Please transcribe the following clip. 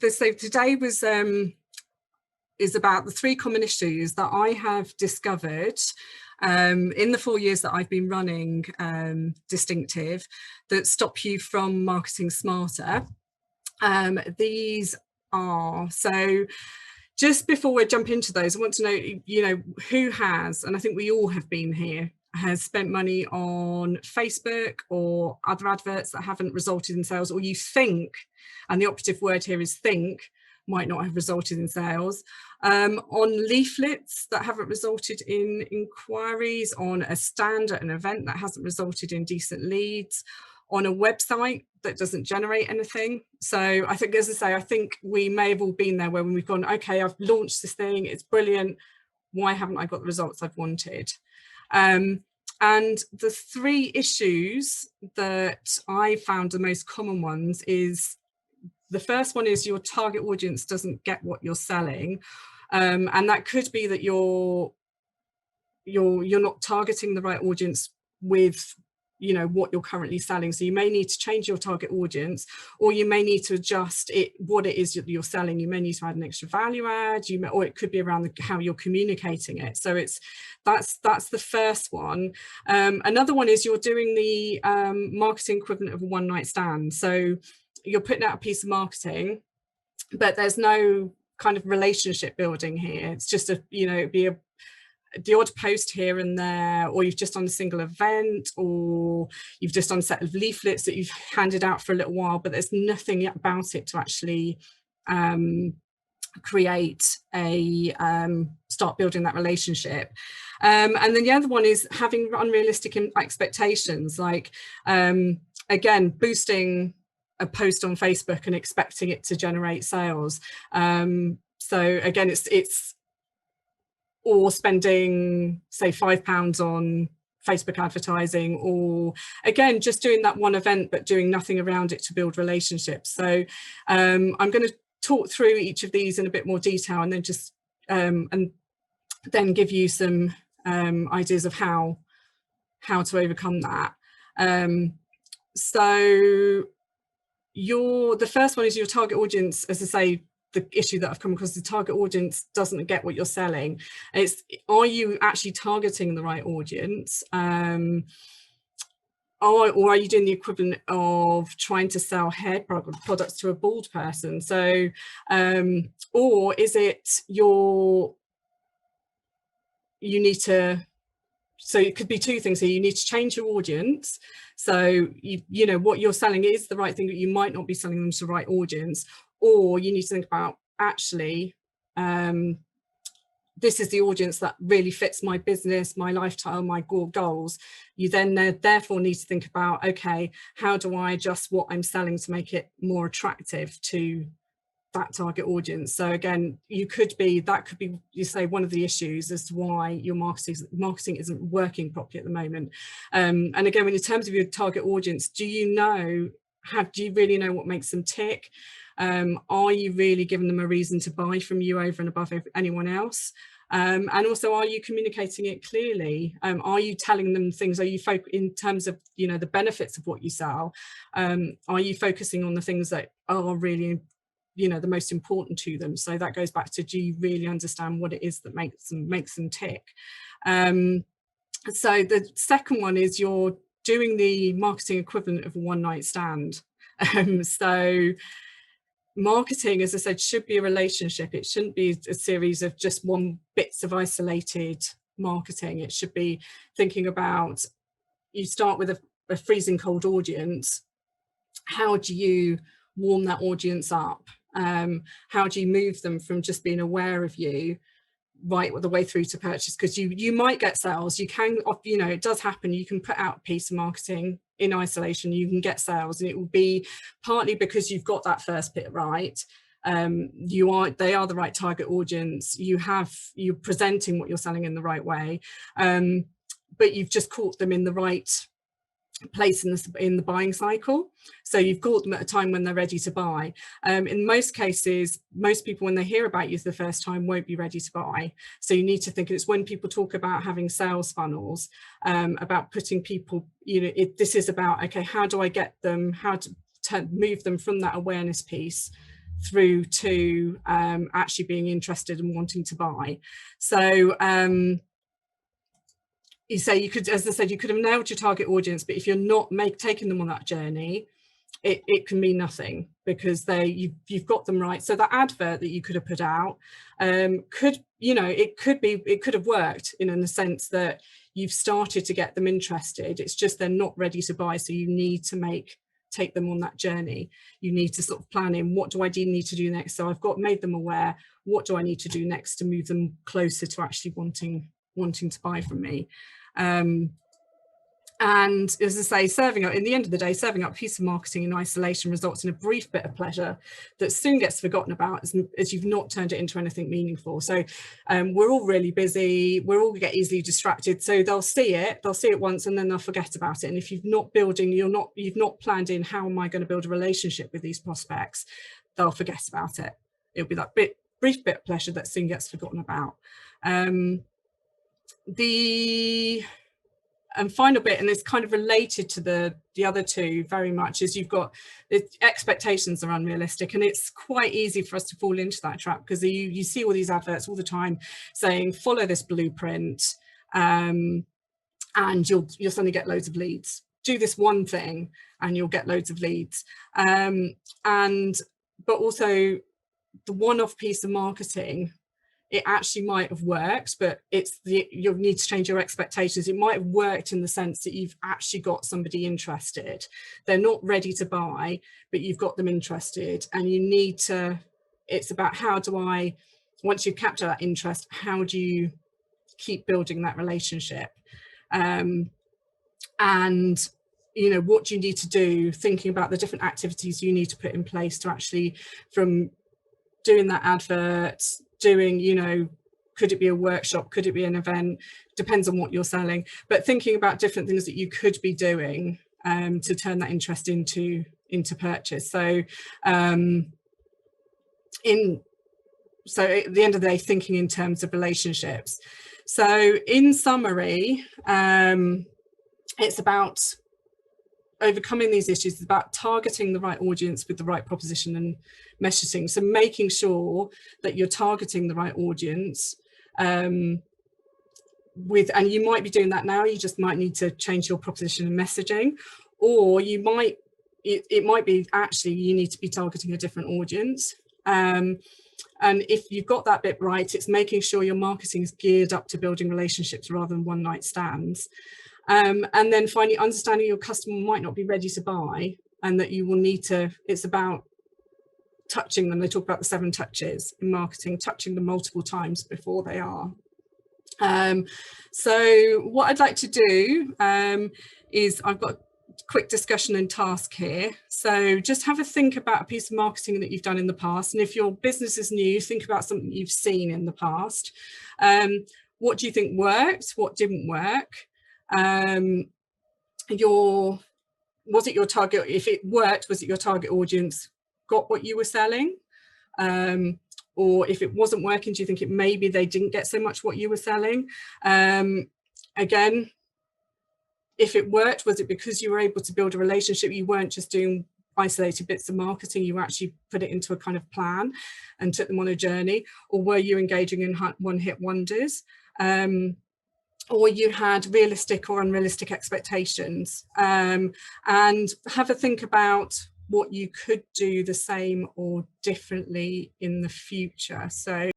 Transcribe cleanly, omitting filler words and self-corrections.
so today was is about the 3 common issues that I have discovered in the 4 years that I've been running Distinktiv that stop you from marketing smarter. These are, so just before we jump into those, I want to know, who has, and I think we all have been here, has spent money on Facebook or other adverts that haven't resulted in sales, or you think, and the operative word here is think, might not have resulted in sales, on leaflets that haven't resulted in inquiries, on a stand at an event that hasn't resulted in decent leads, on a website that doesn't generate anything. So I think, as I say, I think we may have all been there when we've gone, okay, I've launched this thing, it's brilliant, why haven't I got the results I've wanted? And the 3 issues that I found the most common ones is, the first one is your target audience doesn't get what you're selling. And that could be that you're not targeting the right audience with what you're currently selling. So you may need to change your target audience, or you may need to adjust what it is that you're selling. You may need to add an extra value add, or it could be around how you're communicating it. So that's the first one. Another one is you're doing the marketing equivalent of a one-night stand. So you're putting out a piece of marketing, but there's no kind of relationship building here. It's just it'd be the odd post here and there, or you've just done a single event, or you've just done a set of leaflets that you've handed out for a little while, but there's nothing about it to actually create start building that relationship. And then the other one is having unrealistic expectations, like again, boosting a post on Facebook and expecting it to generate sales. So again, it's or spending, say, £5 on Facebook advertising, or again, just doing that one event, but doing nothing around it to build relationships. So I'm going to talk through each of these in a bit more detail, and then just and then give you some ideas of how to overcome that. So the first one is your target audience. As I say, the issue that I've come across, the target audience doesn't get what you're selling. Are you actually targeting the right audience? Or are you doing the equivalent of trying to sell hair products to a bald person? So, or is it you need to, so it could be 2 things here. You need to change your audience. So, what you're selling is the right thing, but you might not be selling them to the right audience. Or you need to think about, actually, this is the audience that really fits my business, my lifestyle, my goals. You then therefore need to think about, okay, how do I adjust what I'm selling to make it more attractive to that target audience? So again, that could be, you say, one of the issues as to why your marketing isn't working properly at the moment. And again, in terms of your target audience, do you really know what makes them tick? Are you really giving them a reason to buy from you over and above anyone else? And also, are you communicating it clearly? Are you telling them things? Are you in terms of the benefits of what you sell? Are you focusing on the things that are really the most important to them? So that goes back to, do you really understand what it is that makes them tick? So the second one is you're doing the marketing equivalent of a one-night stand. So marketing, as I said, should be a relationship. It shouldn't be a series of just bits of isolated marketing. It should be thinking about, you start with a freezing cold audience. How do you warm that audience up? How do you move them from just being aware of you right the way through to purchase? Because you might get sales. You can, it does happen. You can put out a piece of marketing in isolation, you can get sales, and it will be partly because you've got that first bit right. They are the right target audience. You're presenting what you're selling in the right way, but you've just caught them in the right place in the buying cycle. So you've caught them at a time when they're ready to buy. In most cases, most people, when they hear about you for the first time, won't be ready to buy. So you need to think, it's when people talk about having sales funnels, about putting people, this is about, okay, how do I get them, how to move them from that awareness piece through to actually being interested and wanting to buy. So you say you could, as I said, you could have nailed your target audience, but if you're not taking them on that journey, it can mean nothing, because you've got them right. So that advert that you could have put out could, you know, it could have worked in the sense that you've started to get them interested. It's just they're not ready to buy, so you need to take them on that journey. You need to sort of plan in, what do I need to do next? So I've made them aware, what do I need to do next to move them closer to actually wanting to buy from me. And as I say, in the end of the day, serving up a piece of marketing in isolation results in a brief bit of pleasure that soon gets forgotten about as you've not turned it into anything meaningful. So we're all really busy, we're all get easily distracted. So they'll see it once and then they'll forget about it. And if you've not planned in, how am I going to build a relationship with these prospects, they'll forget about it. It'll be that brief bit of pleasure that soon gets forgotten about. And final bit, and it's kind of related to the other two very much, is you've got the expectations are unrealistic, and it's quite easy for us to fall into that trap, because you see all these adverts all the time saying follow this blueprint and you'll suddenly get loads of leads. Do this one thing and you'll get loads of leads. But also the one-off piece of marketing, it actually might have worked, but you'll need to change your expectations. It might have worked in the sense that you've actually got somebody interested. They're not ready to buy, but you've got them interested, and you need to, it's about once you've captured that interest, how do you keep building that relationship? And, you know, what do you need to do, thinking about the different activities you need to put in place to actually, from doing that advert, doing, you know, could it be a workshop, could it be an event, depends on what you're selling, but thinking about different things that you could be doing to turn that interest into purchase. So at the end of the day, thinking in terms of relationships. So in summary, it's about overcoming these issues. Is about targeting the right audience with the right proposition and messaging. So making sure that you're targeting the right audience and you might be doing that now, you just might need to change your proposition and messaging, or it might be actually you need to be targeting a different audience. And if you've got that bit right, it's making sure your marketing is geared up to building relationships rather than one night stands. And then finally, understanding your customer might not be ready to buy, and that you will need to, it's about touching them. They talk about the 7 touches in marketing, touching them multiple times before they are. So what I'd like to do is, I've got a quick discussion and task here. So just have a think about a piece of marketing that you've done in the past. And if your business is new, think about something you've seen in the past. What do you think worked? What didn't work? Was it your target? If it worked, was it your target audience got what you were selling? Or if it wasn't working, do you think maybe they didn't get so much what you were selling? Again, if it worked, was it because you were able to build a relationship? You weren't just doing isolated bits of marketing, you actually put it into a kind of plan and took them on a journey? Or were you engaging in one-hit wonders? Or you had realistic or unrealistic expectations? And have a think about what you could do the same or differently in the future. So